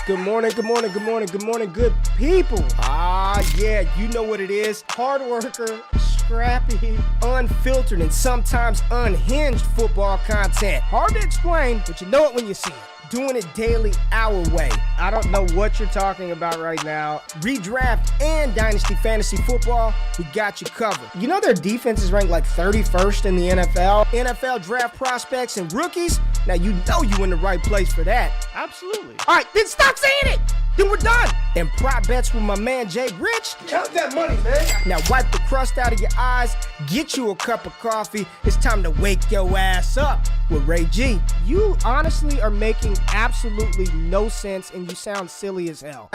Good morning, good morning, good morning, good morning, good people. Yeah, you know what it is. Hard worker, scrappy, unfiltered, and sometimes unhinged football content. Hard to explain, but you know it when you see it. Doing it daily our way. I don't know what you're talking about right now. Redraft and Dynasty Fantasy Football, we got you covered. You know their defense is ranked like 31st in the NFL. NFL draft prospects and rookies. Now you know you in the right place for that. Absolutely. All right, then stop saying it. Then we're done. And prop bets with my man Jay Rich. Count that money, man. Now wipe the crust out of your eyes. Get you a cup of coffee. It's time to wake your ass up with Ray G. You honestly are making absolutely no sense and you sound silly as hell.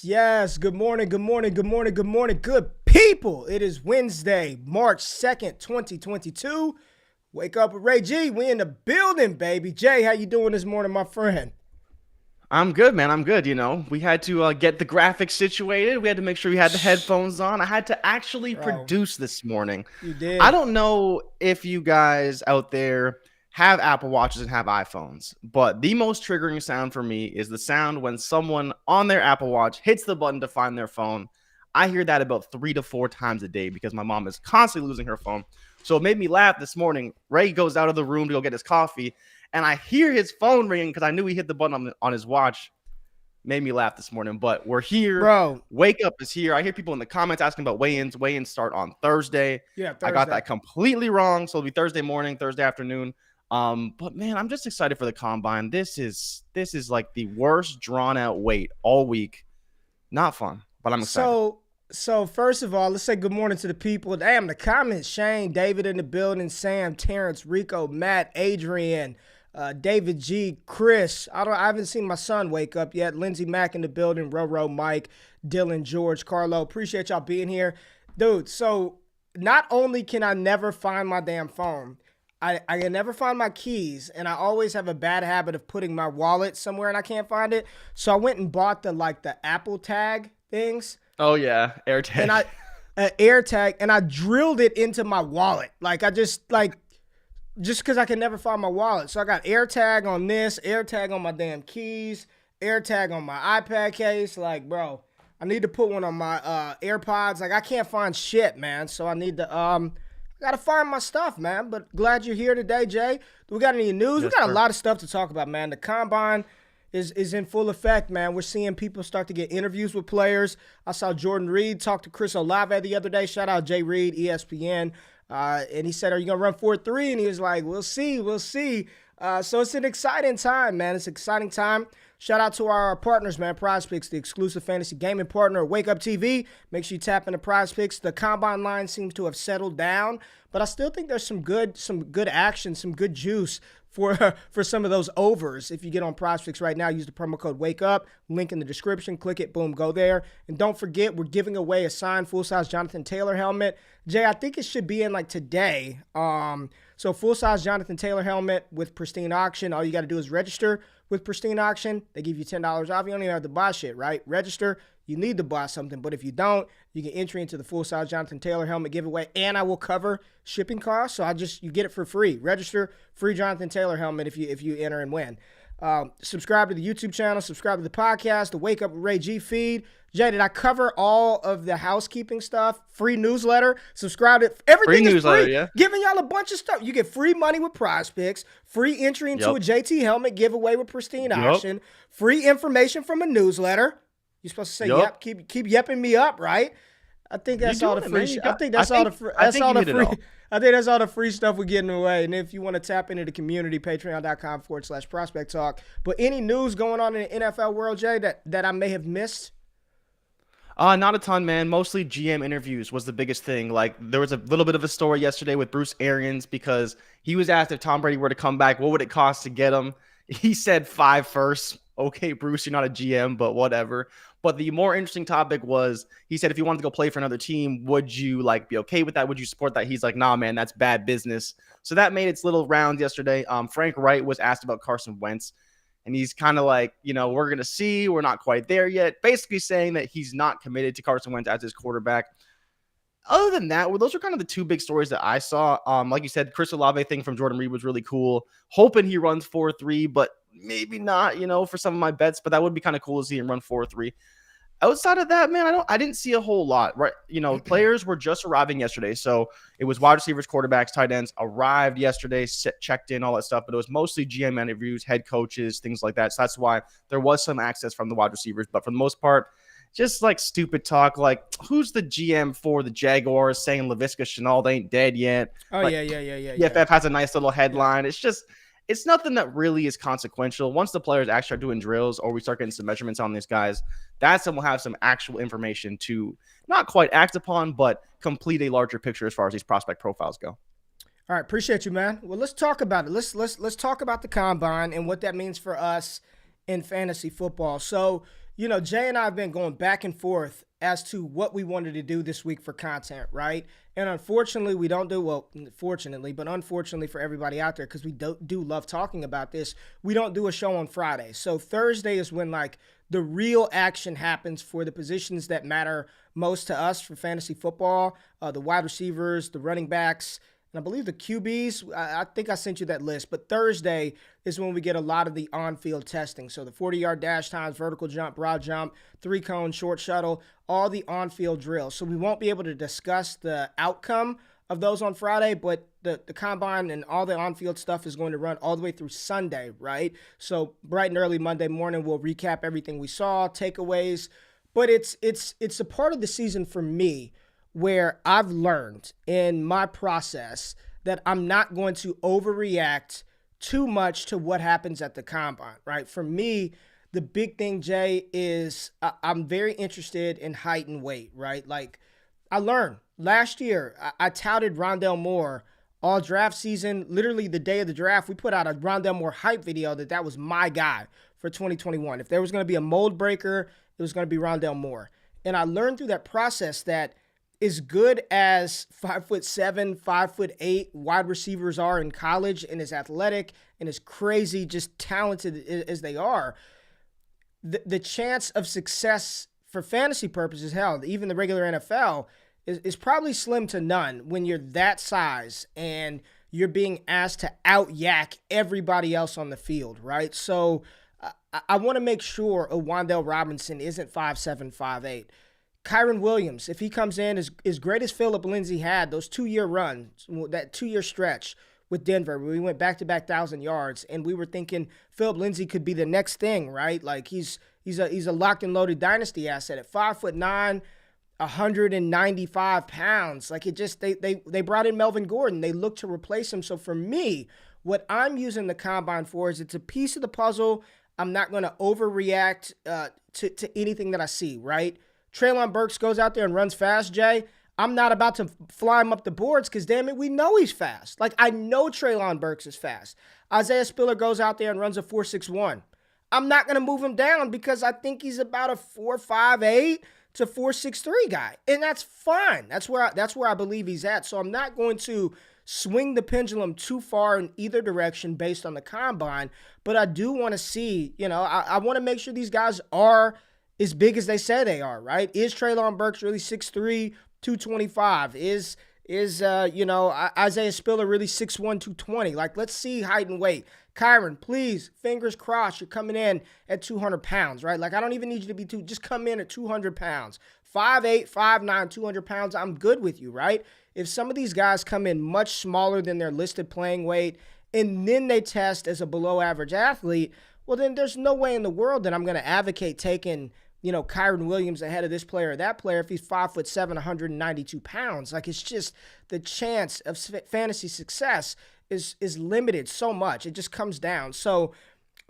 Yes. Good morning, good morning, good morning, good morning, good people. It is Wednesday, March 2nd, 2022. Wake up with Ray G. We in the building, baby. Jay, how you doing this morning, my friend? I'm good, man. I'm good. You know, we had to get the graphics situated. We had to make sure we had the headphones on. I had to actually produce this morning. You did. I don't know if you guys out there have Apple Watches and have iPhones, but the most triggering sound for me is the sound when someone on their Apple Watch hits the button to find their phone. I hear that about 3 to 4 times a day because my mom is constantly losing her phone. So it made me laugh this morning. Ray goes out of the room to go get his coffee, and I hear his phone ringing because I knew he hit the button on his watch. Made me laugh this morning, but we're here. Bro. Wake Up is here. I hear people in the comments asking about weigh-ins. Weigh-ins start on Thursday. Yeah, Thursday. I got that completely wrong, so it'll be Thursday morning, Thursday afternoon. But man, I'm just excited for the combine. This is like the worst drawn-out wait all week. Not fun, but I'm excited. So first of all, let's say good morning to the people. Damn, the comments, Shane, David in the building, Sam, Terrence, Rico, Matt, Adrian, David G, Chris. I haven't seen my son wake up yet. Lindsey Mack in the building, Roro, Mike, Dylan, George, Carlo. Appreciate y'all being here. Dude, so not only can I never find my damn phone, I can never find my keys, and I always have a bad habit of putting my wallet somewhere and I can't find it. So I went and bought the Apple Tag things. Oh yeah, AirTag. And AirTag, and I drilled it into my wallet. Just because I can never find my wallet. So I got AirTag on this, AirTag on my damn keys, AirTag on my iPad case. Bro, I need to put one on my AirPods. I can't find shit, man. So I need to I gotta find my stuff, man. But glad you're here today, Jay. Do we got any news? Yes, we got sir. a lot of stuff to talk about, man. The combine is in full effect, man. We're seeing people start to get interviews with players. I saw Jordan Reed talk to Chris Olave the other day. Shout out Jay Reed, ESPN. And he said, are you going to run 4.3? And he was like, we'll see. So it's an exciting time, man. It's an exciting time. Shout out to our partners, man. Prize Picks, the exclusive fantasy gaming partner of Wake Up TV. Make sure you tap into Prize Picks. The combine line seems to have settled down, but I still think there's some good action, some good juice for some of those overs. If you get on Prize Picks right now, use the promo code WakeUp. Link in the description. Click it. Boom. Go there. And don't forget, we're giving away a signed full-size Jonathan Taylor helmet. Jay, I think it should be in today. So full-size Jonathan Taylor helmet with Pristine Auction. All you got to do is register with Pristine Auction. They give you $10 off. You don't even have to buy shit, right? Register. You need to buy something, but if you don't, you get entry into the full-size Jonathan Taylor helmet giveaway, and I will cover shipping costs. So you get it for free. Register, free Jonathan Taylor helmet if you enter and win. Subscribe to the YouTube channel. Subscribe to the podcast, the Wake Up with Ray G feed. Jay, did I cover all of the housekeeping stuff? Free newsletter. Subscribe to everything. Free newsletter, free. Yeah. Giving y'all a bunch of stuff. You get free money with Prize Picks, free entry into a JT helmet giveaway with Pristine Auction, free information from a newsletter. You're supposed to say yep. Keep yepping me up, right? I think that's all the free. I think that's all the free. I think that's all the free stuff we're getting away. And if you want to tap into the community, patreon.com/prospect talk. But any news going on in the NFL world, Jay, that I may have missed? Not a ton, man. Mostly GM interviews was the biggest thing. There was a little bit of a story yesterday with Bruce Arians because he was asked if Tom Brady were to come back, what would it cost to get him? He said 5 firsts. Okay, Bruce, you're not a GM, but whatever. But the more interesting topic was, he said if you wanted to go play for another team, would you be okay with that? Would you support that? He's like, nah, man, that's bad business. So that made its little rounds yesterday. Frank Wright was asked about Carson Wentz, and he's kind of like, we're going to see. We're not quite there yet. Basically saying that he's not committed to Carson Wentz as his quarterback. Other than that, those are kind of the two big stories that I saw. Like you said, Chris Olave thing from Jordan Reed was really cool. Hoping he runs 4.3, but maybe not, for some of my bets, but that would be kind of cool to see him run 4.3. Outside of that, man, I didn't see a whole lot, right? Players were just arriving yesterday. So it was wide receivers, quarterbacks, tight ends arrived yesterday, checked in, all that stuff. But it was mostly GM interviews, head coaches, things like that. So that's why there was some access from the wide receivers. But for the most part, just like stupid talk, like who's the GM for the Jaguars saying Laviska Shenault ain't dead yet? Oh, like, yeah. PFF has a nice little headline. It's nothing that really is consequential. Once the players actually start doing drills or we start getting some measurements on these guys, that's when we'll have some actual information to not quite act upon, but complete a larger picture as far as these prospect profiles go. All right, appreciate you, man. Well, let's talk about it. Let's talk about the combine and what that means for us in fantasy football. So, Jay and I have been going back and forth as to what we wanted to do this week for content, right? And unfortunately, we don't do, well, fortunately, but unfortunately for everybody out there, because we do love talking about this, we don't do a show on Friday. So Thursday is when, the real action happens for the positions that matter most to us for fantasy football, the wide receivers, the running backs, and I believe the QBs. I think I sent you that list. But Thursday is when we get a lot of the on-field testing. So the 40-yard dash times, vertical jump, broad jump, 3-cone, short shuttle, all the on-field drills. So we won't be able to discuss the outcome of those on Friday, but the combine and all the on-field stuff is going to run all the way through Sunday, right? So bright and early Monday morning, we'll recap everything we saw, takeaways. But it's a part of the season for me where I've learned in my process that I'm not going to overreact too much to what happens at the combine, right? For me, the big thing, Jay, is I'm very interested in height and weight, right? I learned last year, I touted Rondale Moore all draft season. Literally the day of the draft, we put out a Rondale Moore hype video that was my guy for 2021. If there was going to be a mold breaker, it was going to be Rondale Moore. And I learned through that process that as good as 5'7", 5'8" wide receivers are in college, and as athletic and as crazy, just talented as they are, the chance of success for fantasy purposes, hell, even the regular NFL, is probably slim to none when you're that size and you're being asked to out-yak everybody else on the field, right? So I want to make sure a Wan'Dale Robinson isn't 5'7", 5'8". Kyren Williams, if he comes in as great as Phillip Lindsay had, those 2-year runs, that 2-year stretch with Denver, where we went back-to-back 1,000 yards, and we were thinking Phillip Lindsay could be the next thing, right? He's a locked and loaded dynasty asset at 5'9", 195 pounds. They brought in Melvin Gordon. They look to replace him. So for me, what I'm using the combine for is it's a piece of the puzzle. I'm not going to overreact to anything that I see, right? Treylon Burks goes out there and runs fast, Jay. I'm not about to fly him up the boards because, damn it, we know he's fast. I know Treylon Burks is fast. Isaiah Spiller goes out there and runs a 4.61. I'm not going to move him down because I think he's about a 4.58 to 4.63 guy, and that's fine. That's where I believe he's at. So I'm not going to swing the pendulum too far in either direction based on the combine, but I do want to see, I want to make sure these guys are as big as they say they are, right? Is Treylon Burks really 6'3", 225? Is Isaiah Spiller really 6'1", 220? Let's see height and weight. Kyren, please, fingers crossed, you're coming in at 200 pounds, right? I don't even need you to be just come in at 200 pounds. 5'8", 5'9", 200 pounds, I'm good with you, right? If some of these guys come in much smaller than their listed playing weight and then they test as a below average athlete, well, then there's no way in the world that I'm going to advocate taking Kyren Williams ahead of this player or that player if he's 5'7", 192 pounds. It's just the chance of fantasy success is limited so much. It just comes down. So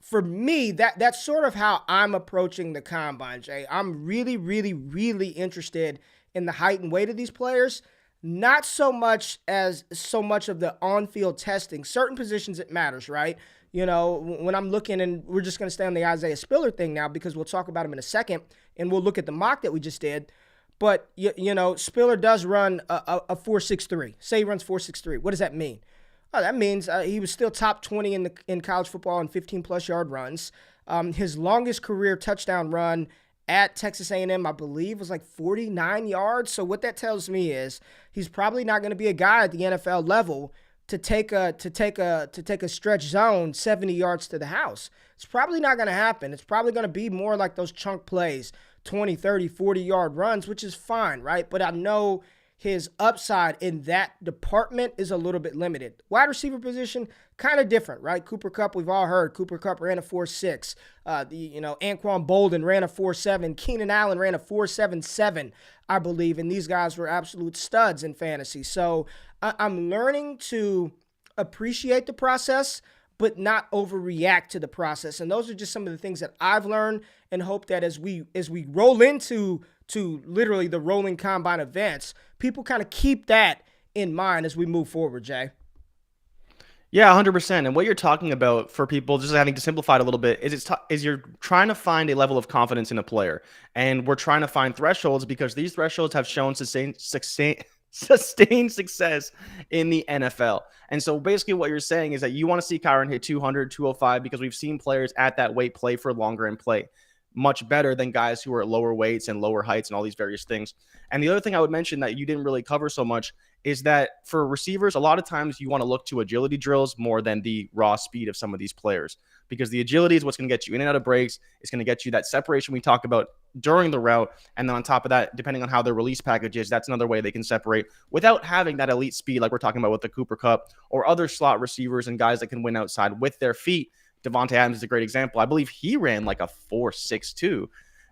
for me, that's sort of how I'm approaching the combine, Jay. I'm really, really, really interested in the height and weight of these players. Not so much of the on-field testing. Certain positions it matters, right? When I'm looking, and we're just going to stay on the Isaiah Spiller thing now because we'll talk about him in a second, and we'll look at the mock that we just did. But, Spiller does run a 4.63. Say he runs 4.63. What does that mean? Oh, that means he was still top 20 in college football in 15-plus yard runs. His longest career touchdown run at Texas A&M, I believe, was 49 yards. So what that tells me is he's probably not going to be a guy at the NFL level to take a stretch zone 70 yards to the house. It's probably not going to happen. It's probably going to be more like those chunk plays, 20, 30, 40-yard runs, which is fine, right? But I know his upside in that department is a little bit limited. Wide receiver position, kind of different, right? Cooper Kupp, we've all heard. Cooper Kupp ran a 4.6. Anquan Bolden ran a 4.7. Keenan Allen ran a 4.77, I believe. And these guys were absolute studs in fantasy. So I'm learning to appreciate the process, but not overreact to the process. And those are just some of the things that I've learned, and hope that as we roll into literally the rolling combine events, people kind of keep that in mind as we move forward, Jay. Yeah, 100%. And what you're talking about, for people, just having to simplify it a little bit, is you're trying to find a level of confidence in a player. And we're trying to find thresholds, because these thresholds have shown sustained success in the NFL. And so basically what you're saying is that you want to see Kyron hit 200, 205, because we've seen players at that weight play for longer and play much better than guys who are at lower weights and lower heights and all these various things. And the other thing I would mention that you didn't really cover so much is that for receivers, a lot of times you want to look to agility drills more than the raw speed of some of these players, because the agility is what's going to get you in and out of breaks. It's going to get you that separation we talk about during the route. And then on top of that, depending on how their release package is, that's another way they can separate without having that elite speed like we're talking about with the Cooper Kupp or other slot receivers and guys that can win outside with their feet. Devontae Adams is a great example. I believe he ran like a 4.62.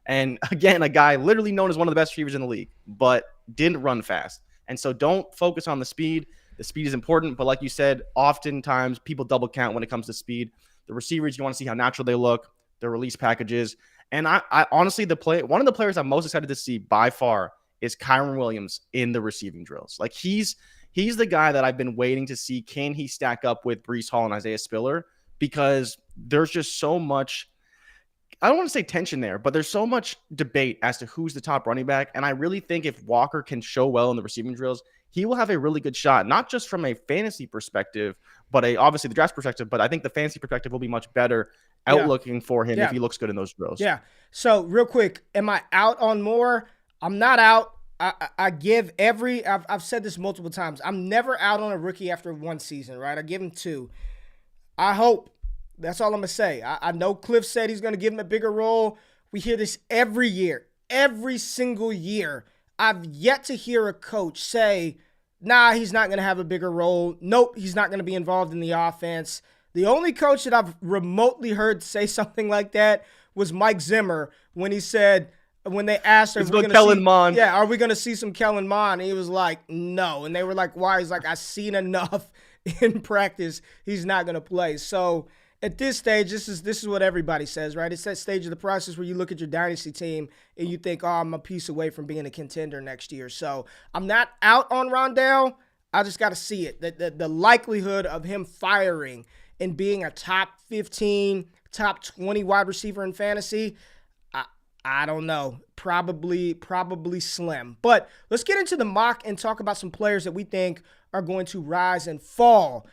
And again, a guy literally known as one of the best receivers in the league, but didn't run fast. And so don't focus on the speed. The speed is important, but like you said, oftentimes people double count when it comes to speed. The receivers, you want to see how natural they look, their release packages. And I honestly, one of the players I'm most excited to see by far is Kyron Williams in the receiving drills. Like he's the guy that I've been waiting to see. Can he stack up with Breece Hall and Isaiah Spiller? Because there's just so much, I don't want to say tension there, but there's so much debate as to who's the top running back. And I really think if Walker can show well in the receiving drills, he will have a really good shot, not just from a fantasy perspective, but obviously the draft perspective. But I think the fantasy perspective will be much better outlooking for him if he looks good in those drills. Yeah. So real quick, am I out on Moore? I'm not out. I give I've said this multiple times. I'm never out on a rookie after one season, right? I give him 2. I hope. That's all I'm going to say. I know Cliff said he's going to give him a bigger role. We hear this every year, every single year. I've yet to hear a coach say, nah, he's not going to have a bigger role. Nope, he's not going to be involved in the offense. The only coach that I've remotely heard say something like that was Mike Zimmer when he said, when they asked him, are we going to see some Kellen Mond? And he was like, no. And they were like, why? He's like, I've seen enough in practice. He's not going to play. So at this stage, this is what everybody says, right? It's that stage of the process where you look at your dynasty team and you think, oh, I'm a piece away from being a contender next year. So I'm not out on Rondale. I just got to see it. The likelihood of him firing and being a top 15, top 20 wide receiver in fantasy, I don't know. Probably slim. But let's get into the mock and talk about some players that we think are going to rise and fall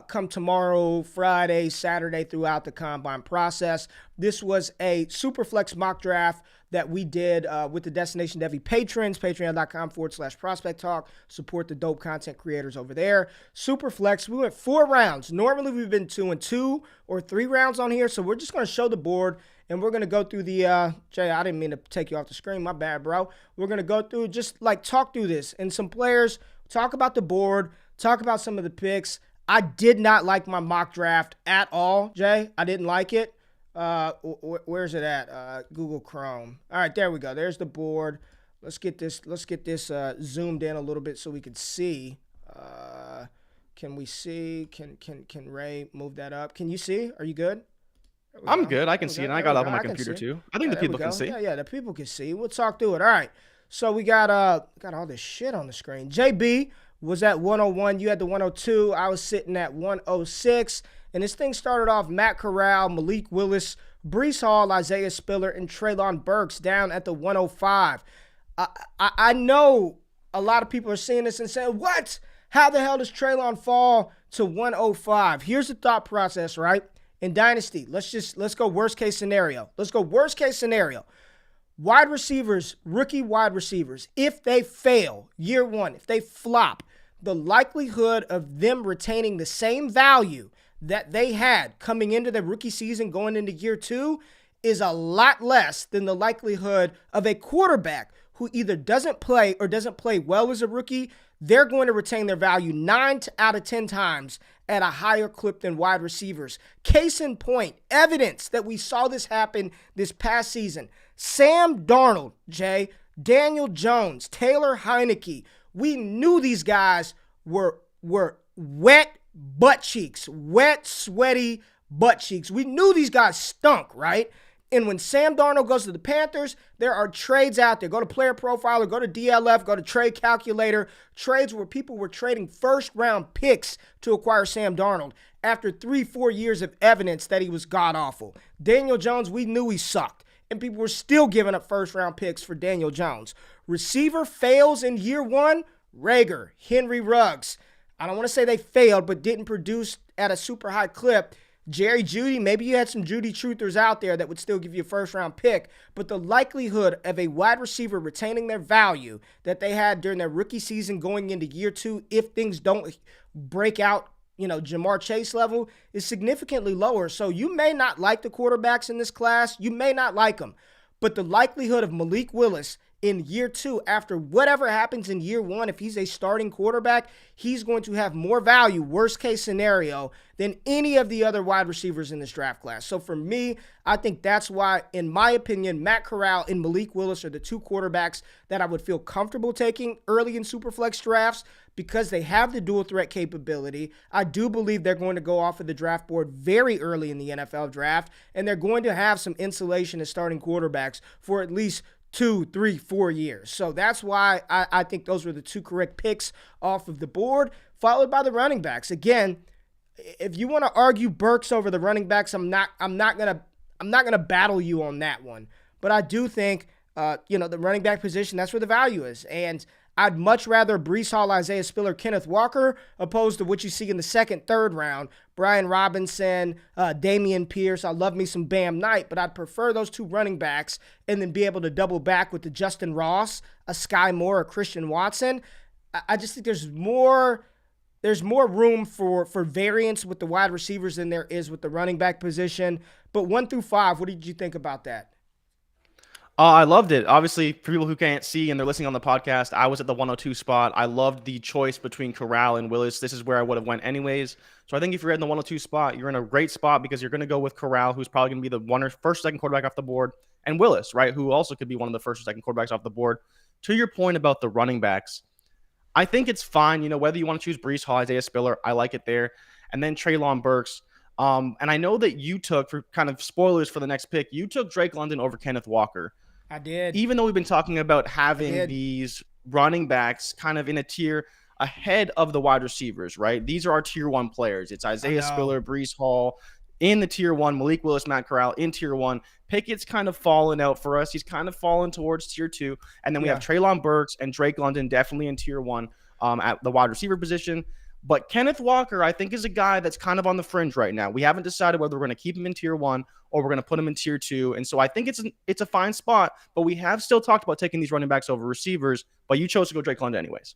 come tomorrow, Friday, Saturday, throughout the combine process. This was a Superflex mock draft that we did with the Destination Devy patrons, patreon.com/prospect talk. Support the dope content creators over there. Superflex, we went 4 rounds. Normally we've been 2 and 2 or 3 rounds on here, so we're just going to show the board and we're going to go through the, Jay, I didn't mean to take you off the screen. My bad, bro. We're going to go through, just like talk through this and some players, talk about the board, talk about some of the picks. I did not like my mock draft at all, Jay. I didn't like it. Where's it at? Google Chrome. All right, there we go. There's the board. Let's get this zoomed in a little bit so we can see. Can we see? Can Ray move that up? Can you see? Are you good? I'm good. I can see it. I got it up on my computer too. I think the people can see. Yeah, the people can see. We'll talk through it. All right. So we got all this shit on the screen. JB was at 101. You had the 102. I was sitting at 106. And this thing started off Matt Corral, Malik Willis, Breece Hall, Isaiah Spiller, and Treylon Burks down at the 105. I know a lot of people are seeing this and saying, what? How the hell does Treylon fall to 105? Here's the thought process, right? In Dynasty, let's go worst case scenario. Wide receivers, rookie wide receivers, if they fail year one, if they flop, the likelihood of them retaining the same value that they had coming into their rookie season going into year 2 is a lot less than the likelihood of a quarterback who either doesn't play or doesn't play well as a rookie. They're going to retain their value 9 out of 10 times at a higher clip than wide receivers. Case in point, evidence that we saw this happen this past season. Sam Darnold, Jay, Daniel Jones, Taylor Heineke. We knew these guys were wet butt cheeks, wet, sweaty butt cheeks. We knew these guys stunk, right? And when Sam Darnold goes to the Panthers, there are trades out there. Go to Player Profiler, go to DLF, go to Trade Calculator. Trades where people were trading first-round picks to acquire Sam Darnold after 3-4 years of evidence that he was god-awful. Daniel Jones, we knew he sucked, and people were still giving up first-round picks for Daniel Jones. Receiver fails in year 1, Rager, Henry Ruggs. I don't want to say they failed, but didn't produce at a super high clip. Jerry Jeudy, maybe you had some Jeudy truthers out there that would still give you a first-round pick, but the likelihood of a wide receiver retaining their value that they had during their rookie season going into year 2, if things don't break out, Jamar Chase level, is significantly lower. So you may not like the quarterbacks in this class. You may not like them, but the likelihood of Malik Willis in year 2, after whatever happens in year 1, if he's a starting quarterback, he's going to have more value, worst case scenario, than any of the other wide receivers in this draft class. So for me, I think that's why, in my opinion, Matt Corral and Malik Willis are the 2 quarterbacks that I would feel comfortable taking early in Superflex drafts because they have the dual threat capability. I do believe they're going to go off of the draft board very early in the NFL draft, and they're going to have some insulation as starting quarterbacks for at least 2, 3, 4 years. So that's why I think those were the 2 correct picks off of the board, followed by the running backs. Again, if you want to argue Burks over the running backs, I'm not gonna battle you on that one. But I do think the running back position, that's where the value is. And I'd much rather Breece Hall, Isaiah Spiller, Kenneth Walker, opposed to what you see in the 2nd, 3rd round. Brian Robinson, Damian Pierce. I love me some Bam Knight, but I'd prefer those 2 running backs and then be able to double back with the Justin Ross, a Sky Moore, a Christian Watson. I just think there's more room for variance with the wide receivers than there is with the running back position. But 1 through 5, what did you think about that? I loved it. Obviously, for people who can't see and they're listening on the podcast, I was at the 102 spot. I loved the choice between Corral and Willis. This is where I would have went anyways. So I think if you're in the 102 spot, you're in a great spot because you're going to go with Corral, who's probably going to be the first, second quarterback off the board, and Willis, right, who also could be one of the first or second quarterbacks off the board. To your point about the running backs, I think it's fine, whether you want to choose Breece Hall, Isaiah Spiller, I like it there, and then Treylon Burks. And I know that you took, for kind of spoilers for the next pick, you took Drake London over Kenneth Walker. I did. Even though we've been talking about having these running backs kind of in a tier ahead of the wide receivers, right? These are our tier 1 players. It's Isaiah Spiller, Breece Hall in the tier 1, Malik Willis, Matt Corral in tier 1. Pickett's kind of fallen out for us. He's kind of fallen towards tier 2. And then we have Treylon Burks and Drake London definitely in tier 1 at the wide receiver position. But Kenneth Walker, I think, is a guy that's kind of on the fringe right now. We haven't decided whether we're going to keep him in tier 1 or we're going to put him in tier 2. And so I think it's a fine spot, but we have still talked about taking these running backs over receivers, but you chose to go Drake London anyways.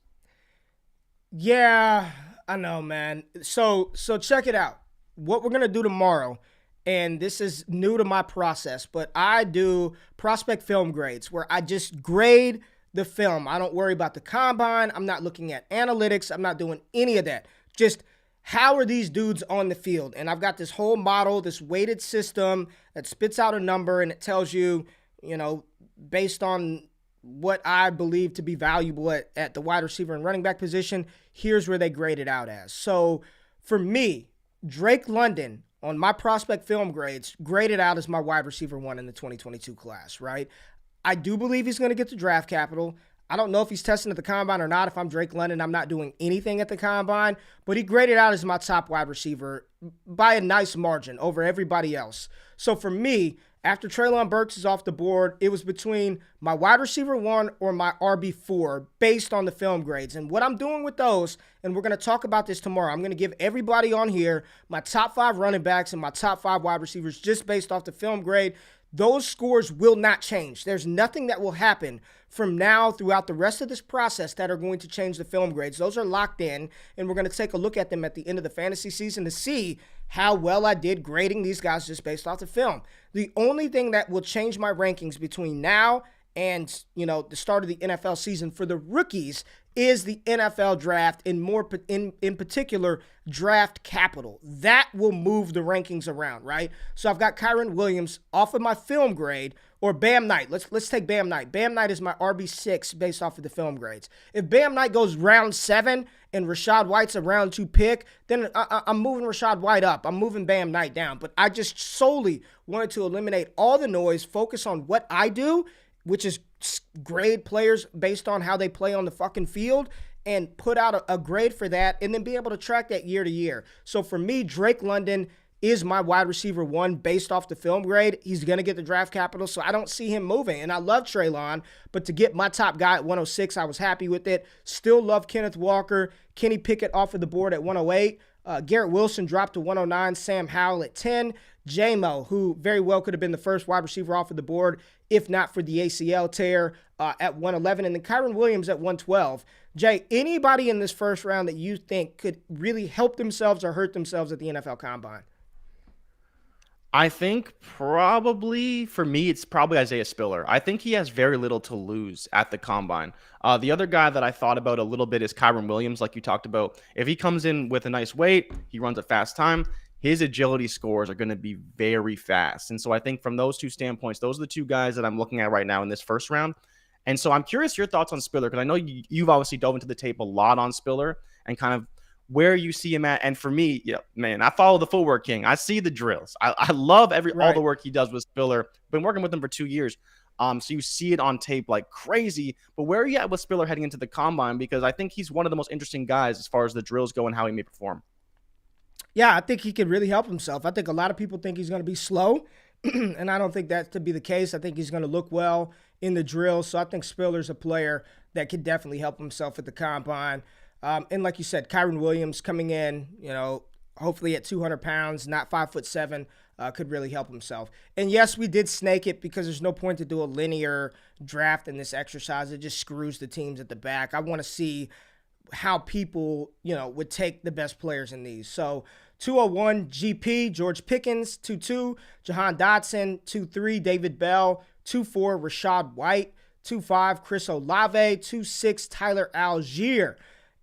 Yeah, I know, man. So check it out. What we're going to do tomorrow, and this is new to my process, but I do prospect film grades where I just grade the film. I don't worry about the combine. I'm not looking at analytics. I'm not doing any of that. Just how are these dudes on the field? And I've got this whole model, this weighted system that spits out a number and it tells you, based on what I believe to be valuable at the wide receiver and running back position, here's where they grade it out as. So for me, Drake London on my prospect film grades graded out as my wide receiver 1 in the 2022 class, right? I do believe he's going to get the draft capital. I don't know if he's testing at the combine or not. If I'm Drake London, I'm not doing anything at the combine. But he graded out as my top wide receiver by a nice margin over everybody else. So for me, after Treylon Burks is off the board, it was between my wide receiver 1 or my RB4 based on the film grades. And what I'm doing with those, and we're going to talk about this tomorrow, I'm going to give everybody on here my top 5 running backs and my top 5 wide receivers just based off the film grade. Those scores will not change. There's nothing that will happen from now throughout the rest of this process that are going to change the film grades. Those are locked in, and we're going to take a look at them at the end of the fantasy season to see how well I did grading these guys just based off the film. The only thing that will change my rankings between now and, the start of the NFL season for the rookies is the NFL draft, and more in particular, draft capital. That will move the rankings around, right? So I've got Kyren Williams off of my film grade, or Bam Knight. Let's take Bam Knight. Bam Knight is my RB6 based off of the film grades. If Bam Knight goes round 7 and Rachaad White's a round 2 pick, then I'm moving Rachaad White up. I'm moving Bam Knight down. But I just solely wanted to eliminate all the noise, focus on what I do, which is grade players based on how they play on the fucking field, and put out a grade for that, and then be able to track that year to year. So for me, Drake London is my wide receiver 1 based off the film grade. He's going to get the draft capital, so I don't see him moving. And I love Treylon, but to get my top guy at 106, I was happy with it. Still love Kenneth Walker. Kenny Pickett off of the board at 108. Garrett Wilson dropped to 109. Sam Howell at 10. J-Mo, who very well could have been the first wide receiver off of the board, if not for the ACL tear, at 111. And then Kyren Williams at 112. Jay, anybody in this first round that you think could really help themselves or hurt themselves at the NFL Combine? I think probably, for me, it's probably Isaiah Spiller. I think he has very little to lose at the Combine. The other guy that I thought about a little bit is Kyren Williams, like you talked about. If he comes in with a nice weight, he runs a fast time, his agility scores are going to be very fast. And so I think from those two standpoints, those are the two guys that I'm looking at right now in this first round. And so I'm curious your thoughts on Spiller, because I know you've obviously dove into the tape a lot on Spiller and kind of where you see him at. And for me, man, I follow the footwork king. I see the drills. I love all the work he does with Spiller. Been working with him for 2 years. So you see it on tape like crazy. But where are you at with Spiller heading into the Combine? Because I think he's one of the most interesting guys as far as the drills go and how he may perform. Yeah, I think he could really help himself. I think a lot of people think he's going to be slow, and I don't think that to be the case. I think he's going to look well in the drill. So I think Spiller's a player that could definitely help himself at the Combine. And like you said, Kyren Williams coming in, hopefully at 200 pounds, not 5'7", could really help himself. And yes, we did snake it because there's no point to do a linear draft in this exercise. It just screws the teams at the back. I want to see how people, would take the best players in these. So 201, GP, George Pickens. 2-2, Jahan Dotson. 2-3, David Bell. 2-4, Rachaad White. 2-5, Chris Olave. 2-6, Tyler Algier.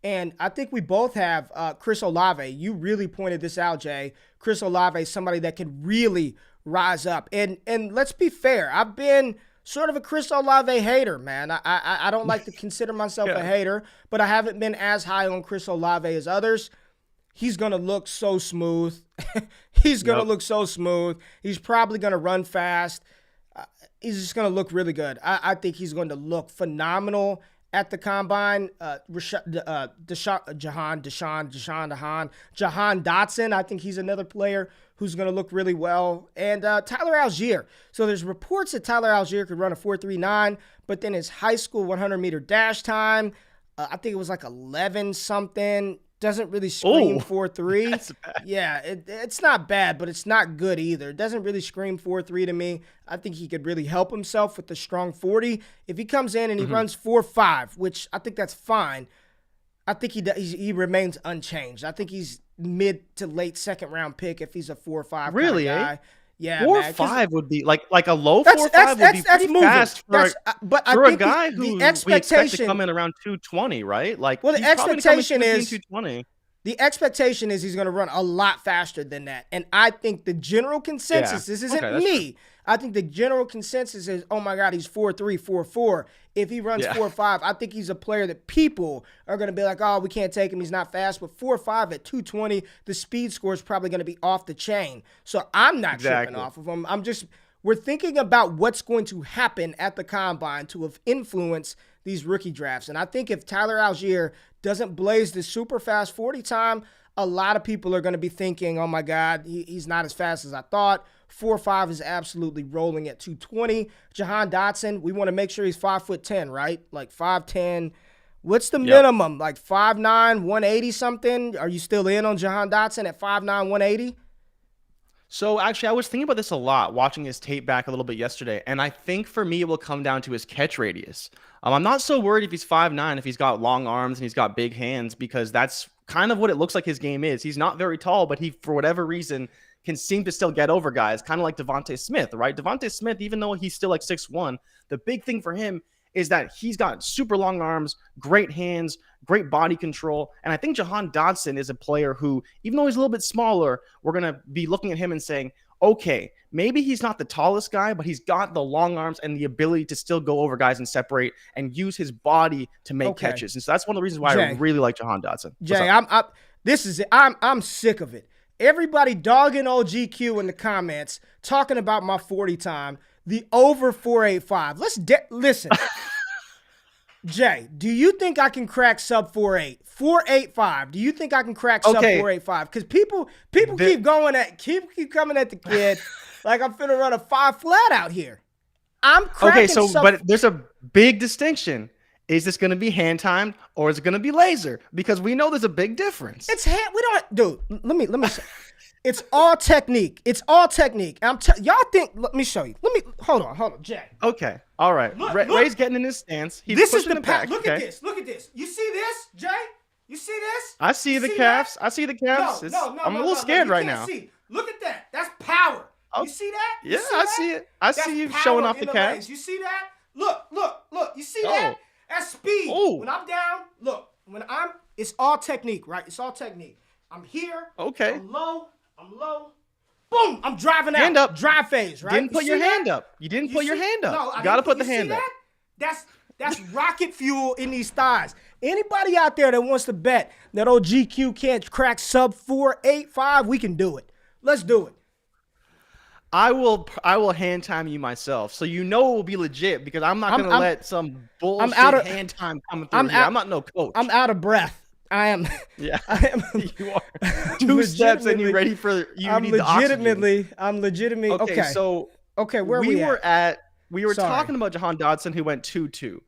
And I think we both have Chris Olave. You really pointed this out, Jay. Chris Olave is somebody that can really rise up. And let's be fair. I've been sort of a Chris Olave hater, man. I don't like to consider myself a hater, but I haven't been as high on Chris Olave as others. He's going to look so smooth. He's going to look so smooth. He's probably going to run fast. He's just going to look really good. I think he's going to look phenomenal at the Combine. Jahan Dotson, I think he's another player who's going to look really well. And Tyler Algier. So there's reports that Tyler Algier could run a 4.39, but then his high school 100-meter dash time, I think it was like 11-something. Doesn't really scream 4.3. That's bad. Yeah, it's not bad, but it's not good either. It doesn't really scream 4.3 to me. I think he could really help himself with the strong 40. If he comes in and he runs 4.5, which I think that's fine, I think he remains unchanged. I think he's mid to late second round pick if he's a 4.5 really, kind of guy. Yeah, 4.5 would be like a low 4.5 would be pretty fast for a guy who we expect to come in around 220, right? Like, well, the expectation is 220. The expectation is he's going to run a lot faster than that. And I think the general consensus, this isn't me. True. I think the general consensus is, oh my God, he's 4.3, 4.4. If he runs 4.5, I think he's a player that people are going to be like, oh, we can't take him. He's not fast. But 4.5 at 220, the speed score is probably going to be off the chain. So I'm not tripping off of him. We're thinking about what's going to happen at the Combine to have influenced these rookie drafts. And I think if Tyler Algier doesn't blaze this super fast 40 time, a lot of people are going to be thinking, oh my God, he's not as fast as I thought. 4.5 is absolutely rolling at 220. Jahan Dotson, we want to make sure he's 5'10", right? Like 5'10". What's the minimum? Like 5'9", 180 something? Are you still in on Jahan Dotson at 5'9", 180? So actually, I was thinking about this a lot, watching his tape back a little bit yesterday, and I think for me it will come down to his catch radius. I'm not so worried if he's 5'9", if he's got long arms and he's got big hands, because that's kind of what it looks like his game is. He's not very tall, but he, for whatever reason, can seem to still get over guys, kind of like Devontae Smith, right? Devontae Smith, even though he's still like 6'1", the big thing for him is that he's got super long arms, great hands, great body control. And I think Jahan Dotson is a player who, even though he's a little bit smaller, we're going to be looking at him and saying, okay, maybe he's not the tallest guy, but he's got the long arms and the ability to still go over guys and separate and use his body to make catches. And so that's one of the reasons why I really like Jahan Dotson. Jay, this is it. I'm sick of it. Everybody dogging RayGQue in the comments, talking about my 40 time, the over 4.85. Listen. Jay, do you think I can crack sub 4.8? 4.85. Do you think I can crack sub 4.85? Because people keep coming at the kid like I'm finna run a 5 flat out here. I'm cracking but there's a big distinction. Is this going to be hand timed or is it going to be laser? Because we know there's a big difference. It's hand. We don't, dude. Let me say. It's all technique. It's all technique. Y'all think? Let me show you. Hold on, Jay. Okay. All right. Look, Ray's getting in his stance. He's this is pushing the it back. Look at this. Look at this. You see this, Jay? You see this? I see the calves. I see the calves. I'm a little scared right now. Look at that. That's power. You see that? Yeah, I see it. I see you showing off the calves. You see that? Look. You see that? That's speed. Ooh. When I'm down, look. It's all technique, right? It's all technique. I'm here. Okay. I'm low. Boom! I'm driving out. Hand up. Drive phase, right? Didn't put your hand up. You didn't put your hand up. No, you got to put the hand up. That's rocket fuel in these thighs. Anybody out there that wants to bet that RayGQue can't crack sub 4.85, we can do it. Let's do it. I will hand time you myself, so you know it will be legit because I'm not going to let some bullshit hand time come through here. I'm not no coach. I'm out of breath. I am. Yeah, I am. You are 2 steps and you're ready for. I'm legitimately. Okay. So where we at? We were talking about Jahan Dotson, who went 2-2.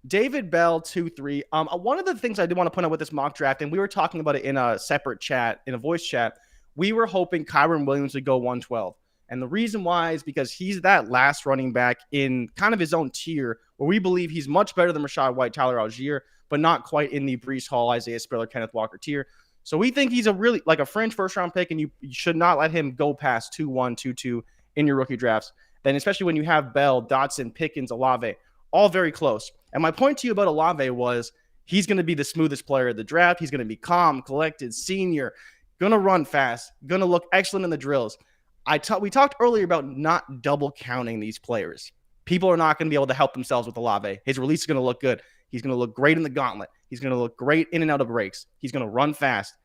David Bell 2-3. One of the things I did want to point out with this mock draft, and we were talking about it in a separate chat, in a voice chat. We were hoping Kyren Williams would go 112. And the reason why is because he's that last running back in kind of his own tier where we believe he's much better than Rachaad White, Tyler Algier, but not quite in the Breece Hall, Isaiah Spiller, Kenneth Walker tier. So we think he's a really like a fringe first-round pick, and you should not let him go past 2-1, 2-2 in your rookie drafts. Then especially when you have Bell, Dotson, Pickens, Olave, all very close. And my point to you about Olave was he's going to be the smoothest player of the draft. He's going to be calm, collected, senior, going to run fast, going to look excellent in the drills. We talked earlier about not double counting these players. People are not going to be able to help themselves with Olave. His release is going to look good. He's going to look great in the gauntlet. He's going to look great in and out of breaks. He's going to run fast.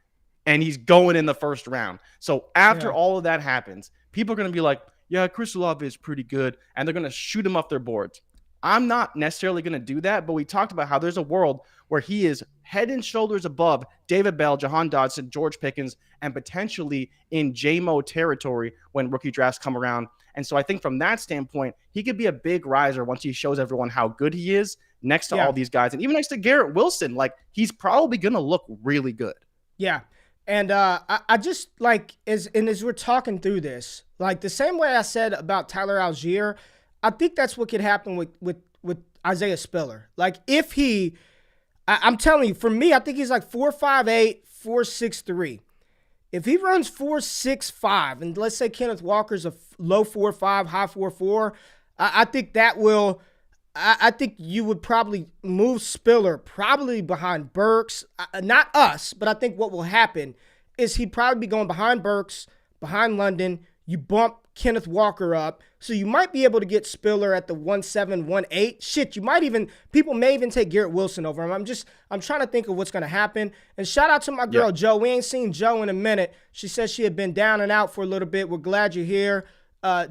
And he's going in the first round. So after all of that happens, people are going to be like, yeah, Chris Olave is pretty good. And they're going to shoot him off their boards. I'm not necessarily going to do that, but we talked about how there's a world where he is head and shoulders above David Bell, Jahan Dotson, George Pickens, and potentially in JMO territory when rookie drafts come around. And so I think from that standpoint, he could be a big riser once he shows everyone how good he is next to all these guys. And even next to Garrett Wilson, like he's probably going to look really good. Yeah. And I just like, as we're talking through this, like the same way I said about Tyler Algier, I think that's what could happen with Isaiah Spiller. Like if I'm telling you, for me, I think he's like 4.58, 4.63. If he runs 4.65, and let's say Kenneth Walker's a low 4.5, high 4.4, I think that will. I think you would probably move Spiller probably behind Burks. Not us, but I think what will happen is he'd probably be going behind Burks, behind London. You bump Kenneth Walker up. So you might be able to get Spiller at the 1.7, 1.8. Shit, people may even take Garrett Wilson over him. I'm trying to think of what's going to happen. And shout out to my girl, Joe. We ain't seen Joe in a minute. She said she had been down and out for a little bit. We're glad you're here.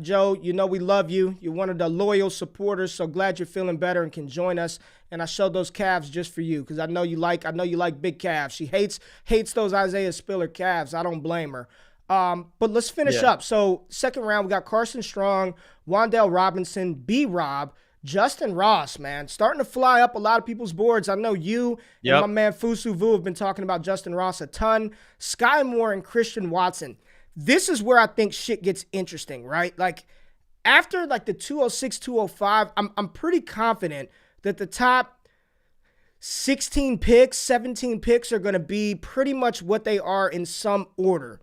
Joe, you know we love you. You're one of the loyal supporters, so glad you're feeling better and can join us. And I showed those calves just for you because I know you like big calves. She hates those Isaiah Spiller calves. I don't blame her. But let's finish up. So second round, we got Carson Strong, Wan'Dale Robinson, B-Rob, Justin Ross, man, starting to fly up a lot of people's boards. I know you and my man Fusu Vu have been talking about Justin Ross a ton. Sky Moore and Christian Watson. This is where I think shit gets interesting, right? Like after like the 206, 205, I'm pretty confident that the top 16 picks, 17 picks are going to be pretty much what they are in some order.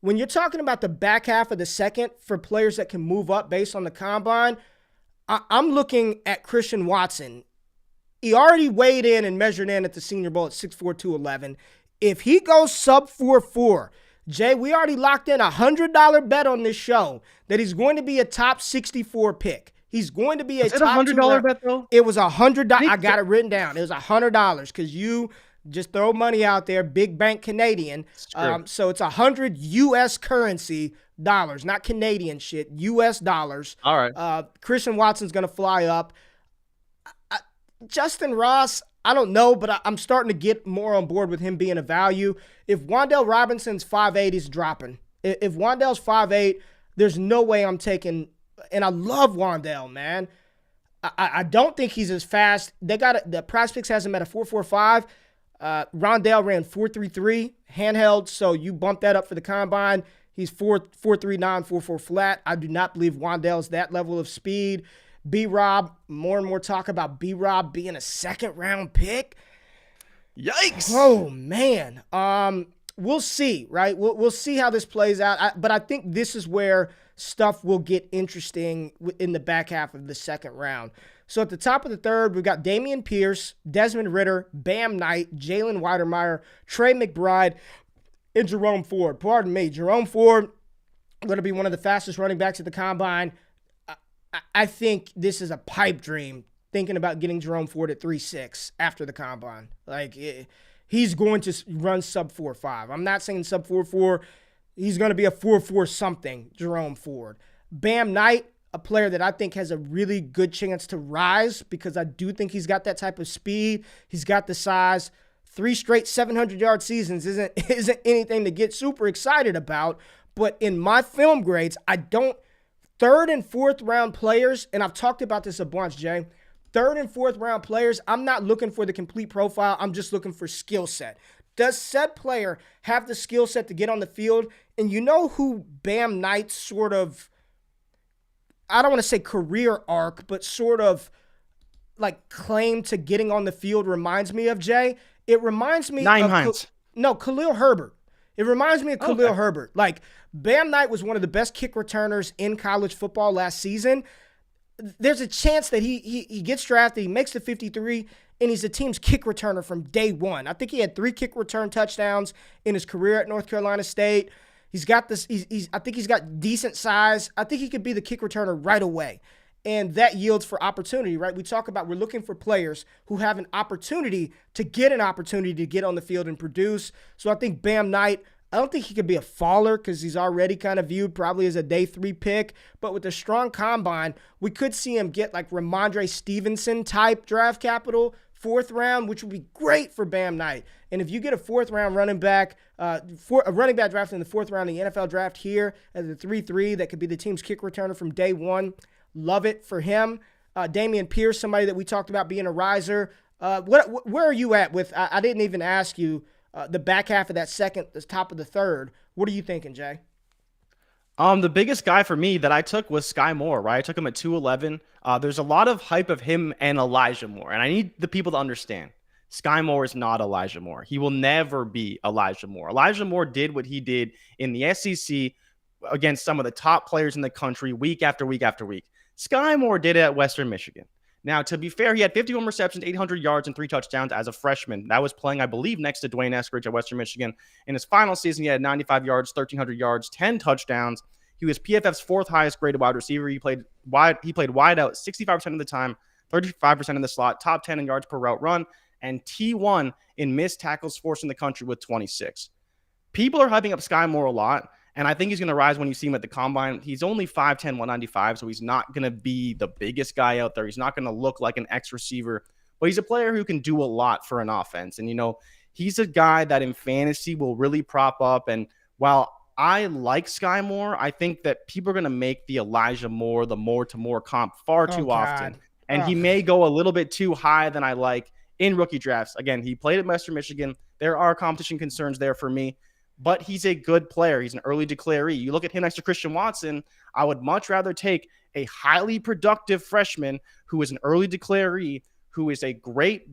When you're talking about the back half of the second for players that can move up based on the combine, I'm looking at Christian Watson. He already weighed in and measured in at the Senior Bowl at 6'4", 211. If he goes sub 4'4", Jay, we already locked in a $100 bet on this show that he's going to be a top 64 pick. He's going to be a top $100 bet though? It was $100. I got it written down. It was $100 because you just throw money out there, big bank Canadian. So it's 100 U.S. currency dollars, not Canadian shit, U.S. dollars. All right. Christian Watson's going to fly up. Justin Ross, I don't know, but I'm starting to get more on board with him being a value. If Wan'Dale Robinson's 5'8", he's dropping. If Wan'Dale's 5'8", there's no way I'm taking, and I love Wan'Dale, man. I don't think he's as fast. The Prospects has him at a 4.45. Rondale ran 4.33 handheld, so you bump that up for the combine. He's 4.39, 4.4 flat. I do not believe Wan'Dale's that level of speed. B-Rob, more and more talk about B-Rob being a second-round pick. Yikes! Oh, man. We'll see, right? We'll see how this plays out. But I think this is where stuff will get interesting in the back half of the second round. So at the top of the third, we've got Dameon Pierce, Desmond Ridder, Bam Knight, Jalen Weidermeyer, Trey McBride, and Jerome Ford. Pardon me. Jerome Ford going to be one of the fastest running backs at the combine. I think this is a pipe dream thinking about getting Jerome Ford at 3.6 after the combine. Like, he's going to run sub 4.5. I'm not saying sub 4.4. He's going to be a 4.4 something, Jerome Ford. Bam Knight, a player that I think has a really good chance to rise because I do think he's got that type of speed. He's got the size. 3 straight 700-yard seasons isn't anything to get super excited about. But in my film grades, I don't. Third and fourth round players, and I've talked about this a bunch, Jay. Third and fourth round players, I'm not looking for the complete profile. I'm just looking for skill set. Does said player have the skill set to get on the field? And you know who Bam Knight's sort of, I don't want to say career arc, but sort of like claim to getting on the field reminds me of, Jay? It reminds me of Hines. Khalil Herbert. It reminds me of Khalil Herbert. Like, Bam Knight was one of the best kick returners in college football last season. There's a chance that he gets drafted, he makes the 53, and he's the team's kick returner from day one. I think he had 3 kick return touchdowns in his career at North Carolina State. He's got this. I think he's got decent size. I think he could be the kick returner right away. And that yields for opportunity, right? We talk about we're looking for players who have an opportunity to get on the field and produce. So I think Bam Knight, I don't think he could be a faller because he's already kind of viewed probably as a day 3 pick. But with a strong combine, we could see him get like Ramondre Stevenson type draft capital, 4th round, which would be great for Bam Knight. And if you get a 4th round running back, a running back draft in the 4th round of the NFL draft here at the 3-3, that could be the team's kick returner from day one. Love it for him. Dameon Pierce, somebody that we talked about being a riser. Where are you at with, I didn't even ask you, the back half of that second, the top of the third. What are you thinking, Jay? The biggest guy for me that I took was Sky Moore, right? I took him at 211. There's a lot of hype of him and Elijah Moore, and I need the people to understand. Sky Moore is not Elijah Moore. He will never be Elijah Moore. Elijah Moore did what he did in the SEC against some of the top players in the country week after week after week. Sky Moore did it at Western Michigan. Now, to be fair, he had 51 receptions, 800 yards, and 3 touchdowns as a freshman. That was playing, I believe, next to Dwayne Eskridge at Western Michigan. In his final season, he had 95 yards, 1,300 yards, 10 touchdowns. He was PFF's 4th highest graded wide receiver. He played wide out 65% of the time, 35% in the slot, top 10 in yards per route run, and T1 in missed tackles forced in the country with 26. People are hyping up Sky Moore a lot, And I think he's going to rise when you see him at the combine. He's only 5'10", 195, so he's not going to be the biggest guy out there. He's not going to look like an X receiver, but he's a player who can do a lot for an offense. And, he's a guy that in fantasy will really prop up. And while I like Sky Moore, I think that people are going to make the Elijah Moore, the more to more comp far too often. And he may go a little bit too high than I like in rookie drafts. Again, he played at Western Michigan. There are competition concerns there for me, but he's a good player. He's an early declaree. You look at him next to Christian Watson, I would much rather take a highly productive freshman who is an early declaree, who is a great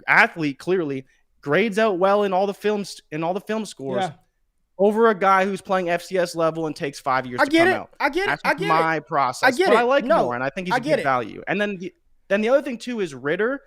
athlete, clearly grades out well in all the films, scores, over a guy who's playing FCS level and takes 5 years to come out. I get it. That's my process. But I like Moore, and I think he's a good value. And then the other thing too is Ritter.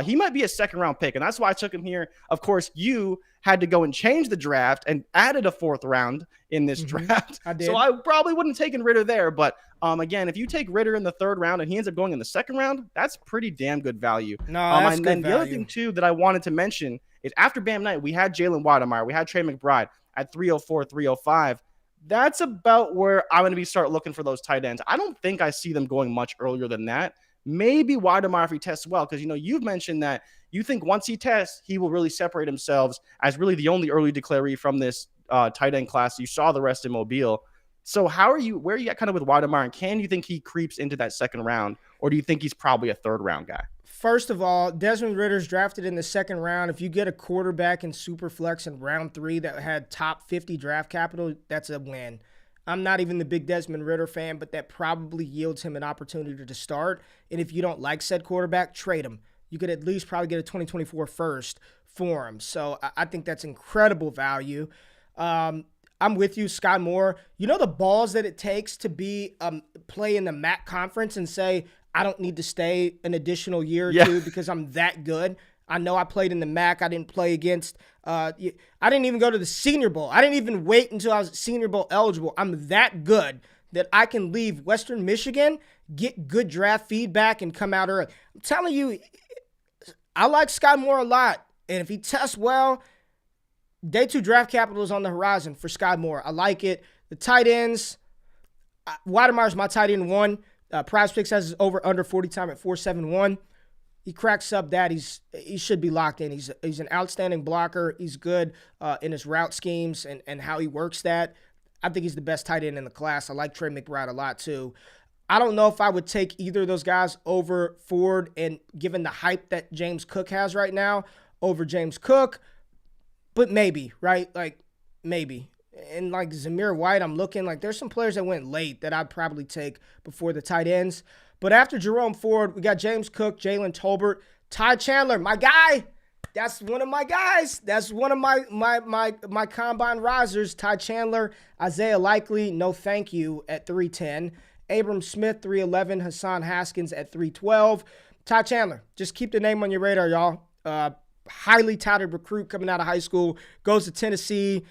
He might be a second-round pick, and that's why I took him here. Of course, you had to go and change the draft and added a 4th round in this draft. I did. So I probably wouldn't have taken Ritter there. But again, if you take Ritter in the 3rd round and he ends up going in the 2nd round, that's pretty damn good value. No, that's and good then value. The other thing too that I wanted to mention is after Bam Knight, we had Jalen Wademeyer, we had Trey McBride at 304, 305. That's about where I'm going to start looking for those tight ends. I don't think I see them going much earlier than that. Maybe Wademeyer if he tests well, because you've mentioned that you think once he tests, he will really separate himself as really the only early declaree from this tight end class. You saw the rest in Mobile. So where are you at kind of with Wademeyer, and can you think he creeps into that 2nd round, or do you think he's probably a 3rd round guy? First of all, Desmond Ritter's drafted in the 2nd round. If you get a quarterback in Superflex in round 3 that had top 50 draft capital, that's a win. I'm not even the big Desmond Ritter fan, but that probably yields him an opportunity to start. And if you don't like said quarterback, trade him. You could at least probably get a 2024 first for him. So I think that's incredible value. I'm with you, Sky Moore. The balls that it takes to be play in the MAC conference and say, I don't need to stay an additional year or two because I'm that good. I know I played in the MAC. I didn't play against I didn't even go to the Senior Bowl. I didn't even wait until I was Senior Bowl eligible. I'm that good that I can leave Western Michigan, get good draft feedback, and come out early. I'm telling you, I like Sky Moore a lot. And if he tests well, day 2 draft capital is on the horizon for Sky Moore. I like it. The tight ends, Wademeyer's my tight end 1. Prize Picks has his over-under 40 time at 4.71. He cracks up that. He should be locked in. He's an outstanding blocker. He's good in his route schemes and how he works that. I think he's the best tight end in the class. I like Trey McBride a lot too. I don't know if I would take either of those guys over Ford, and given the hype that James Cook has right now, over James Cook, but maybe, right? Like, maybe. And like Zamir White, I'm looking like there's some players that went late that I'd probably take before the tight ends. But after Jerome Ford, we got James Cook, Jalen Tolbert, Ty Chandler, my guy. That's one of my guys. That's one of my combine risers. Ty Chandler, Isaiah Likely, no thank you at 310. Abram Smith, 311. Hassan Haskins at 312. Ty Chandler, just keep the name on your radar, y'all. Highly touted recruit coming out of high school. Goes to Tennessee.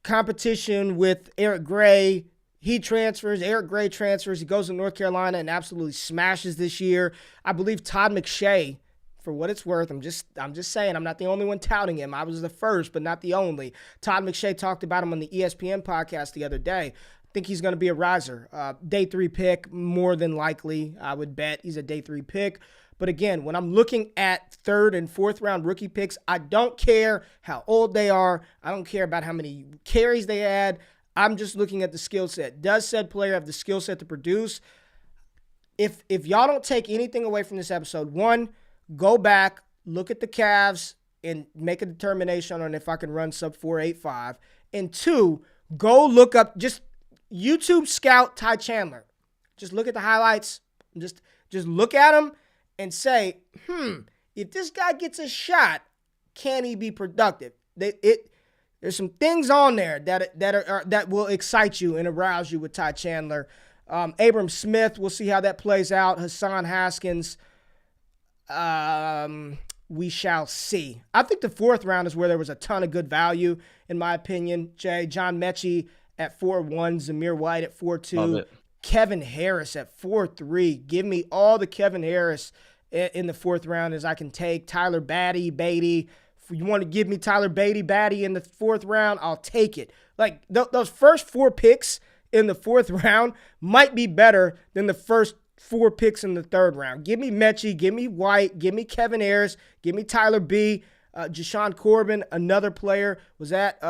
Competition with Eric Gray. He transfers. Eric Gray transfers. He goes to North Carolina and absolutely smashes this year. I believe Todd McShay, for what it's worth, I'm just saying, I'm not the only one touting him. I was the first, but not the only. Todd McShay talked about him on the ESPN podcast the other day. I think he's going to be a riser. Day 3 pick, more than likely. I would bet he's a day 3 pick. But again, when I'm looking at 3rd and 4th round rookie picks, I don't care how old they are. I don't care about how many carries they had. I'm just looking at the skill set. Does said player have the skill set to produce? If y'all don't take anything away from this episode, 1, go back, look at the Cavs, and make a determination on if I can run sub 4.85. And 2, go look up, just YouTube scout Ty Chandler. Just look at the highlights. Just look at him and say, if this guy gets a shot, can he be productive? There's some things on there that will excite you and arouse you with Ty Chandler. Abram Smith, we'll see how that plays out. Hassan Haskins, we shall see. I think the 4th round is where there was a ton of good value, in my opinion. John Mechie at 4.1, Zamir White at 4.2, Kevin Harris at 4.3. Give me all the Kevin Harris in the 4th round as I can take. Tyler Beatty. If you want to give me Tyler Beatty in the 4th round, I'll take it. Like those first 4 picks in the 4th round might be better than the first 4 picks in the 3rd round. Give me Mechie, give me White, give me Kevin Harris, give me Tyler B, Jashawn Corbin, another player was at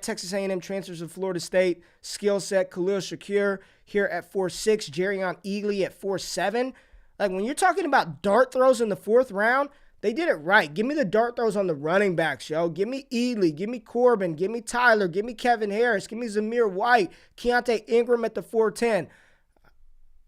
Texas A&M, transfers to Florida State, skill set. Khalil Shakir here at 4'6", Jerrion Eagley at 4'7". Like when you're talking about dart throws in the 4th round, they did it right. Give me the dart throws on the running backs, yo. Give me Eagley, give me Corbin, give me Tyler, give me Kevin Harris, give me Zamir White, Keontae Ingram at the 4'10".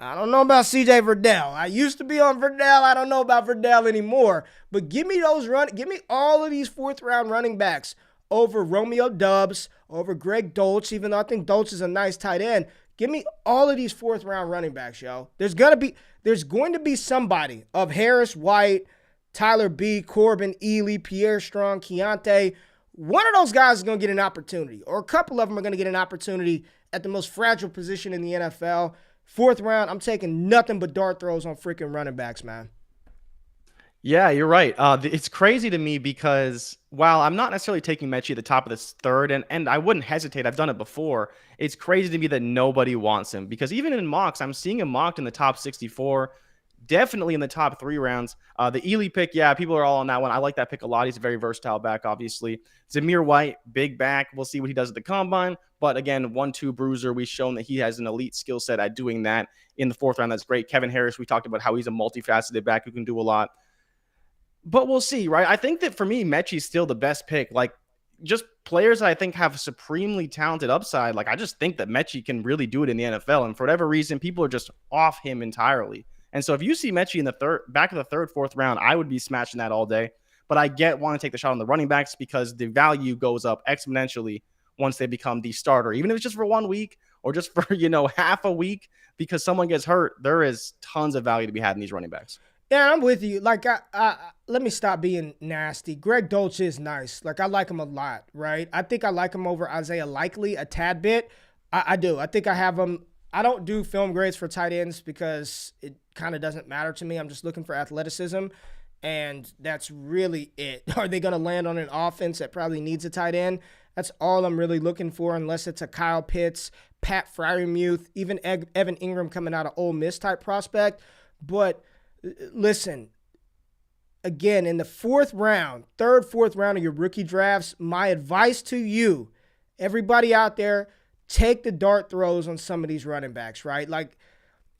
I don't know about CJ Verdell. I used to be on Verdell. I don't know about Verdell anymore. But give me all of these 4th-round running backs over Romeo Doubs, over Greg Dolce, even though I think Dolce is a nice tight end. Give me all of these 4th-round running backs, yo. There's going to be somebody of Harris, White, Tyler B, Corbin, Ely, Pierre Strong, Keontae. One of those guys is going to get an opportunity, or a couple of them are going to get an opportunity at the most fragile position in the NFL. 4th round, I'm taking nothing but dart throws on freaking running backs, man. Yeah, you're right. It's crazy to me because while I'm not necessarily taking Mechie at the top of this 3rd, and I wouldn't hesitate, I've done it before, it's crazy to me that nobody wants him because even in mocks, I'm seeing him mocked in the top 64, definitely in the top 3 rounds. The Ely pick, yeah, people are all on that one. I like that pick a lot. He's a very versatile back, obviously. Zamir White, big back. We'll see what he does at the combine. But again, 1-2 bruiser. We've shown that he has an elite skill set at doing that in the 4th round. That's great. Kevin Harris, we talked about how he's a multifaceted back who can do a lot. But we'll see, right? I think that for me, Mechie's still the best pick. Like, just players that I think have supremely talented upside. Like, I just think that Mechie can really do it in the NFL. And for whatever reason, people are just off him entirely. And so if you see Mechie in the back of the 3rd, 4th round, I would be smashing that all day. But I want to take the shot on the running backs because the value goes up exponentially once they become the starter, even if it's just for 1 week or just for, half a week, because someone gets hurt. There is tons of value to be had in these running backs. Yeah, I'm with you. Like, let me stop being nasty. Greg Dolce is nice. Like, I like him a lot, right? I think I like him over Isaiah Likely a tad bit. I do. I think I have him. I don't do film grades for tight ends because it kind of doesn't matter to me. I'm just looking for athleticism, and that's really it. Are they going to land on an offense that probably needs a tight end? That's all I'm really looking for, unless it's a Kyle Pitts, Pat Freiermuth, even Evan Ingram coming out of Ole Miss type prospect. But listen, again, in the 4th round, 3rd, 4th round of your rookie drafts, my advice to you, everybody out there, take the dart throws on some of these running backs, right? Like,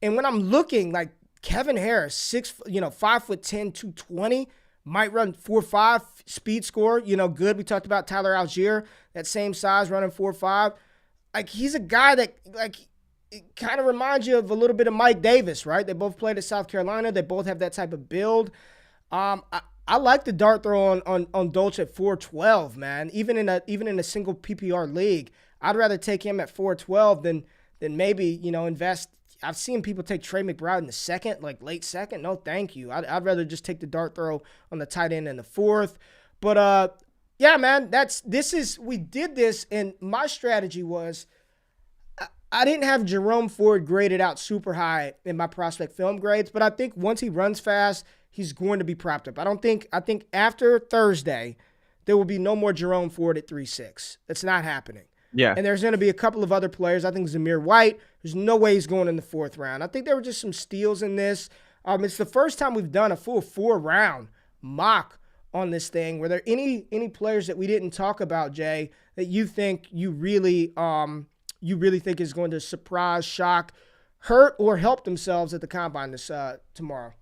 and when I'm looking, like Kevin Harris, 5'10", 220, might run 4.5 speed score, good. We talked about Tyler Algier, that same size, running 4.5. Like, he's a guy that, like, it kind of reminds you of a little bit of Mike Davis, right? They both played at South Carolina. They both have that type of build. I like the dart throw on Dolce at 4.12, man. Even in a single PPR league, I'd rather take him at 4.12 than maybe invest. I've seen people take Trey McBride in the 2nd, like late 2nd. No, thank you. I'd rather just take the dart throw on the tight end in the 4th. But yeah, man, we did this, and my strategy was I didn't have Jerome Ford graded out super high in my prospect film grades, but I think once he runs fast, he's going to be propped up. I think after Thursday, there will be no more Jerome Ford at 3.6. That's not happening. Yeah. And there's going to be a couple of other players. I think Zamir White, there's no way he's going in the 4th round. I think there were just some steals in this. It's the first time we've done a full 4-round mock on this thing. Were there any players that we didn't talk about, Jay, that you think you really think is going to surprise, shock, hurt, or help themselves at the combine this tomorrow?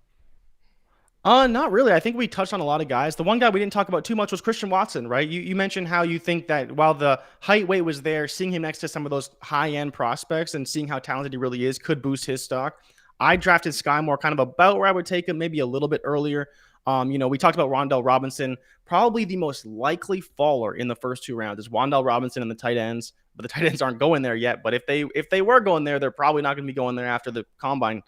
Not really. I think we touched on a lot of guys. The one guy we didn't talk about too much was Christian Watson, right? You mentioned how you think that while the height weight was there, seeing him next to some of those high-end prospects and seeing how talented he really is could boost his stock. I drafted Sky Moore kind of about where I would take him, maybe a little bit earlier. We talked about Rondell Robinson. Probably the most likely faller in the first 2 rounds is Rondell Robinson and the tight ends, but the tight ends aren't going there yet. But if they were going there, they're probably not going to be going there after the combine.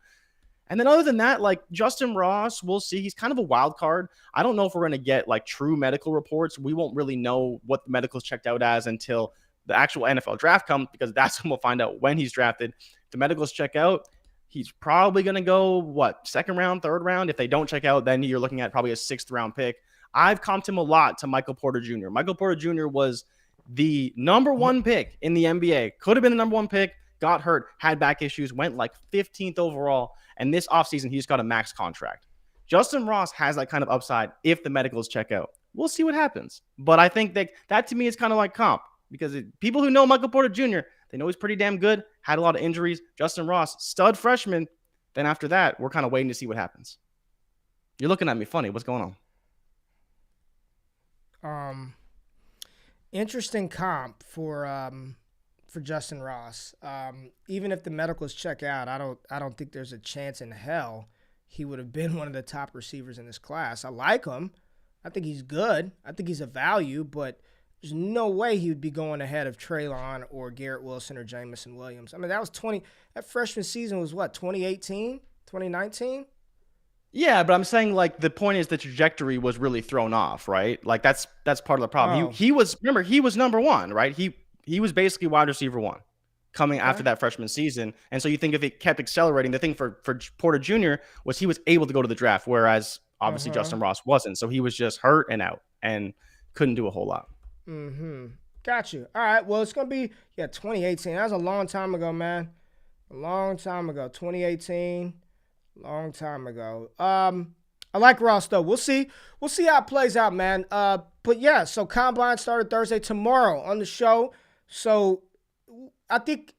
And then other than that, like Justin Ross, we'll see. He's kind of a wild card. I don't know if we're going to get like true medical reports. We won't really know what the medical's checked out as until the actual NFL draft comes, because that's when we'll find out when he's drafted. The medicals check out. He's probably going to go, 2nd round, 3rd round? If they don't check out, then you're looking at probably a 6th round pick. I've comped him a lot to Michael Porter Jr. Michael Porter Jr. was the number one pick in the NBA, could have been the number one pick, got hurt, had back issues, went like 15th overall, and this offseason he just got a max contract. Justin Ross has that kind of upside if the medicals check out. We'll see what happens. But I think that to me is kind of like comp, because people who know Michael Porter Jr., they know he's pretty damn good, had a lot of injuries. Justin Ross, stud freshman. Then after that, we're kind of waiting to see what happens. You're looking at me funny. What's going on? Interesting comp for Justin Ross. Even if the medicals check out, I don't think there's a chance in hell he would have been one of the top receivers in this class. I like him. I think he's good. I think he's a value, but there's no way he would be going ahead of Treylon or Garrett Wilson or Jamison Williams. I mean, that freshman season was what, 2018, 2019? Yeah, but I'm saying, like, the point is the trajectory was really thrown off, right? Like, that's part of the problem. Oh. He was number one, right? He was basically wide receiver one coming after that freshman season. And so you think if it kept accelerating, the thing for Porter Jr. was he was able to go to the draft, whereas obviously Justin Ross wasn't. So he was just hurt and out and couldn't do a whole lot. Got you. All right. Well, it's going to be, 2018. That was a long time ago, man. A long time ago. 2018. Long time ago. I like Ross, though. We'll see. We'll see how it plays out, man. But yeah, so Combine started Thursday. Tomorrow on the show. So I think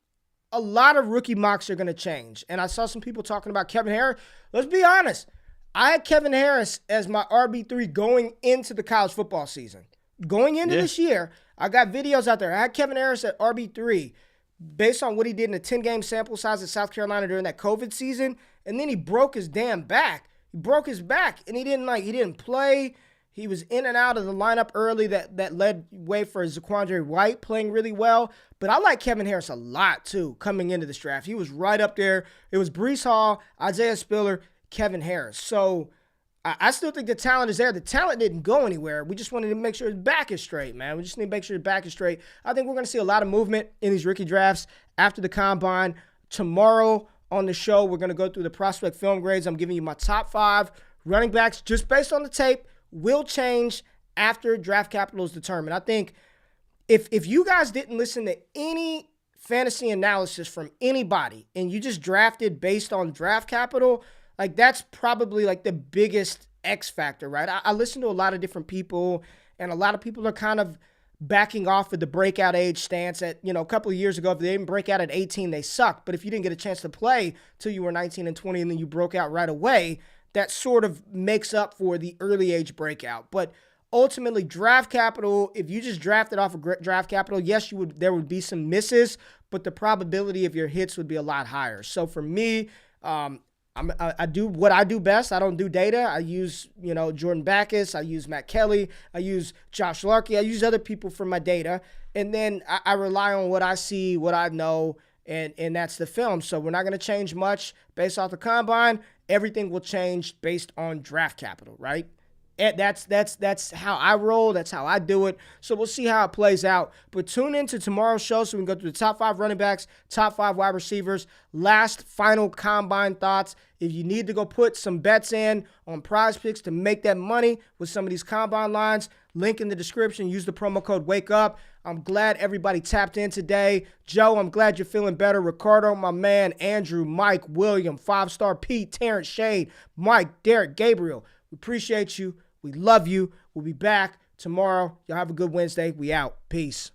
a lot of rookie mocks are going to change. And I saw some people talking about Kevin Harris. Let's be honest. I had Kevin Harris as my RB3 going into the college football season. Going into this year, I got videos out there. I had Kevin Harris at RB3 based on what he did in a 10-game sample size at South Carolina during that COVID season. And then he broke his damn back. He broke his back, and he didn't play. He was in and out of the lineup early that led way for Zaquandre White playing really well. But I like Kevin Harris a lot, too, coming into this draft. He was right up there. It was Breece Hall, Isaiah Spiller, Kevin Harris. So I still think the talent is there. The talent didn't go anywhere. We just wanted to make sure his back is straight, man. We just need to make sure his back is straight. I think we're going to see a lot of movement in these rookie drafts after the Combine. Tomorrow on the show, we're going to go through the prospect film grades. I'm giving you my top 5 running backs just based on the tape. Will change after draft capital is determined. I think if you guys didn't listen to any fantasy analysis from anybody and you just drafted based on draft capital, like that's probably like the biggest X factor, right? I listen to a lot of different people, and a lot of people are kind of backing off of the breakout age stance at, a couple of years ago. If they didn't break out at 18, they sucked. But if you didn't get a chance to play till you were 19 and 20 and then you broke out right away, that sort of makes up for the early age breakout. But ultimately, draft capital, if you just drafted off of draft capital, yes, there would be some misses, but the probability of your hits would be a lot higher. So for me, I do what I do best. I don't do data. I use, Jordan Backus. I use Matt Kelly. I use Josh Larkey. I use other people for my data. And then I rely on what I see, what I know, and that's the film. So we're not going to change much based off the Combine. Everything will change based on draft capital, right? And that's how I roll. That's how I do it. So we'll see how it plays out. But tune into tomorrow's show so we can go through the top 5 running backs, top 5 wide receivers, last final Combine thoughts. If you need to go put some bets in on Prize Picks to make that money with some of these Combine lines, link in the description. Use the promo code WAKEUP. I'm glad everybody tapped in today. Joe, I'm glad you're feeling better. Ricardo, my man. Andrew, Mike, William, 5-Star Pete, Terrence Shade, Mike, Derek, Gabriel. We appreciate you. We love you. We'll be back tomorrow. Y'all have a good Wednesday. We out. Peace.